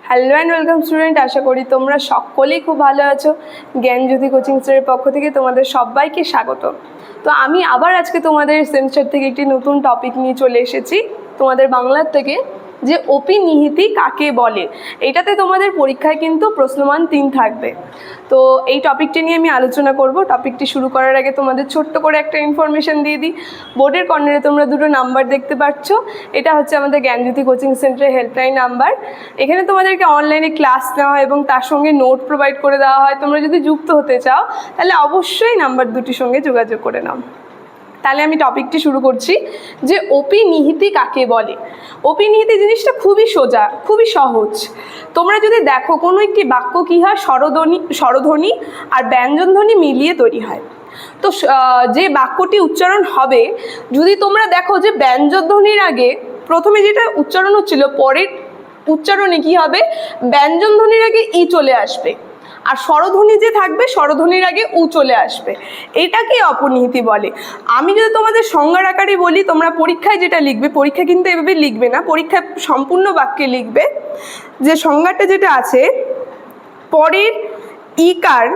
Hello and welcome student, আশা করি তোমরা সকলেই খুব ভালো আছো। জ্ঞানজ্যোতি কোচিং সেন্টারের পক্ষ থেকে তোমাদের সবাইকে স্বাগত। তো আমি আবার আজকে তোমাদের সেমিস্টার থেকে একটি নতুন টপিক নিয়ে চলে এসেছি তোমাদের বাংলার থেকে, যে অপিনিহিতি কাকে বলে। এটাতে তোমাদের পরীক্ষায় কিন্তু প্রশ্নমান 3 থাকবে। তো এই টপিকটি নিয়ে আমি আলোচনা করব। টপিকটি শুরু করার আগে তোমাদের ছোট্ট করে একটা ইনফরমেশান দিয়ে দিই। বোর্ডের কর্নারে তোমরা দুটো নাম্বার দেখতে পাচ্ছ, এটা হচ্ছে আমাদের জ্ঞানজ্যোতি কোচিং সেন্টারের হেল্পলাইন নাম্বার। এখানে তোমাদেরকে অনলাইনে ক্লাস নেওয়া হয় এবং তার সঙ্গে নোট প্রোভাইড করে দেওয়া হয়। তোমরা যদি যুক্ত হতে চাও তাহলে অবশ্যই নাম্বার দুটির সঙ্গে যোগাযোগ করে নাও। তাহলে আমি টপিকটি শুরু করছি, যে অপিনিহিতি কাকে বলে। অপিনিহিতি জিনিসটা খুবই সোজা, খুবই সহজ। তোমরা যদি দেখো কোনো একটি বাক্য কী হয়, স্বরধ্বনি আর ব্যঞ্জনধ্বনি মিলিয়ে তৈরি হয়। তো যে বাক্যটি উচ্চারণ হবে, যদি তোমরা দেখো যে ব্যঞ্জনধ্বনির আগে প্রথমে যেটা উচ্চারণ হচ্ছিল, পরের উচ্চারণে কী হবে, ব্যঞ্জনধ্বনির আগে ই চলে আসবে, আর স্বরধ্বনি যে থাকবে স্বরধ্বনির আগে উ চলে আসবে। এটাকে অপনিহিতি বলে। আমি যদি তোমাদের সংজ্ঞার আকারে বলি, তোমরা পরীক্ষায় যেটা লিখবে, পরীক্ষা কিন্তু এভাবে লিখবে না, পরীক্ষায় সম্পূর্ণ বাক্যে লিখবে। যে সংজ্ঞাটা যেটা আছে, পরের ইকার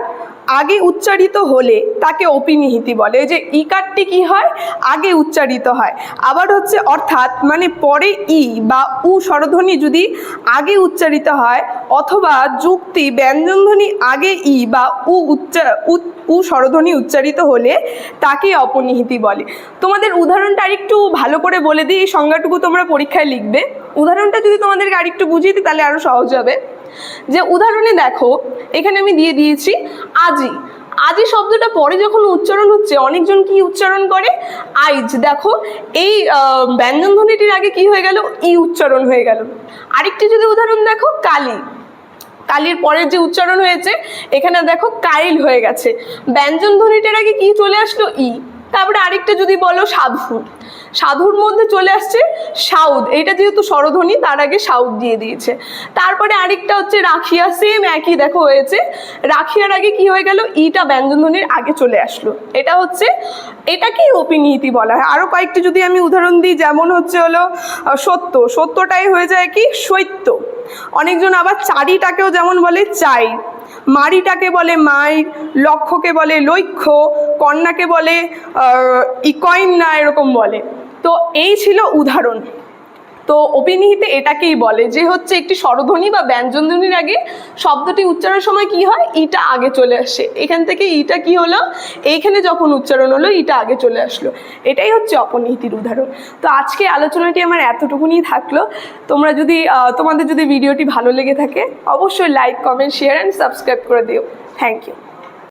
আগে উচ্চারিত হলে তাকে অপিনিহিতি বলে। যে ইকারটি কি হয়, আগে উচ্চারিত হয়। আবার হচ্ছে অর্থাৎ মানে পরে ই বা উ স্বরধ্বনি যদি আগে উচ্চারিত হয়, অথবা যুক্তি ব্যঞ্জনধ্বনি আগে ই বা উ স্বরধ্বনি উচ্চারিত হলে তাকে অপনিহিতি বলে। তোমাদের উদাহরণটা আরেকটু ভালো করে বলে দিই, এই সংজ্ঞাটুকু তোমরা পরীক্ষায় লিখবে। উদাহরণটা যদি তোমাদেরকে আরেকটু বুঝিয়ে দিই তাহলে আরও সহজ হবে। যে উদাহরণে দেখো, এখানে আমি দিয়ে দিয়েছি আজি। আজি শব্দটা পরে যখন উচ্চারণ হচ্ছে, অনেকজন কি উচ্চারণ করে, আইজ। দেখো এই ব্যঞ্জনধ্বনিটির আগে কি হয়ে গেল, ই উচ্চারণ হয়ে গেল। আরেকটি যদি উদাহরণ দেখো, কালি। কালির পরের যে উচ্চারণ হয়েছে, এখানে দেখো কাইল হয়ে গেছে, ব্যঞ্জনধ্বনিটার আগে কি চলে আসলো, ই। তারপরে আরেকটা যদি বলো সাধু, সাধুর মধ্যে চলে আসছে সাউদ, এটা যেহেতু স্বরধ্বনি তার আগে সাউদ দিয়ে দিয়েছে। তারপরে আরেকটা হচ্ছে রাখিয়া, সেম একই দেখো হয়েছে, রাখিয়ার আগে কি হয়ে গেল, ইটা ব্যঞ্জনধ্বনির আগে চলে আসলো। এটা হচ্ছে, এটাকেই অপিনিহিতি বলা হয়। আরও কয়েকটি যদি আমি উদাহরণ দিই, যেমন হচ্ছে হলো সত্য, সত্যটাই হয়ে যায় কি, সৈত্য। অনেকজন আবার চারিটাকেও যেমন বলে চাই, মারিটাকে বলে মাইর, লক্ষ্যকে বলে লক্ষ্য, কন্যাকে বলে ইকয়ন্যা, এরকম বলে। তো এই ছিল উদাহরণ। তো অপিনিহিতি এটাকেই বলে, যে হচ্ছে একটি স্বরধ্বনি বা ব্যঞ্জনধ্বনির আগে শব্দটি উচ্চারণের সময় কি হয়, ইটা আগে চলে আসে। এখান থেকে ইটা কি হলো, এইখানে যখন উচ্চারণ হলো ইটা আগে চলে আসলো। এটাই হচ্ছে অপনিহিতির উদাহরণ। তো আজকে আলোচনাটি আমার এতটুকুনি থাকলো। তোমরা যদি তোমাদের যদি ভিডিওটি ভালো লেগে থাকে, অবশ্যই like, comment, share and subscribe করে দিও। Thank you.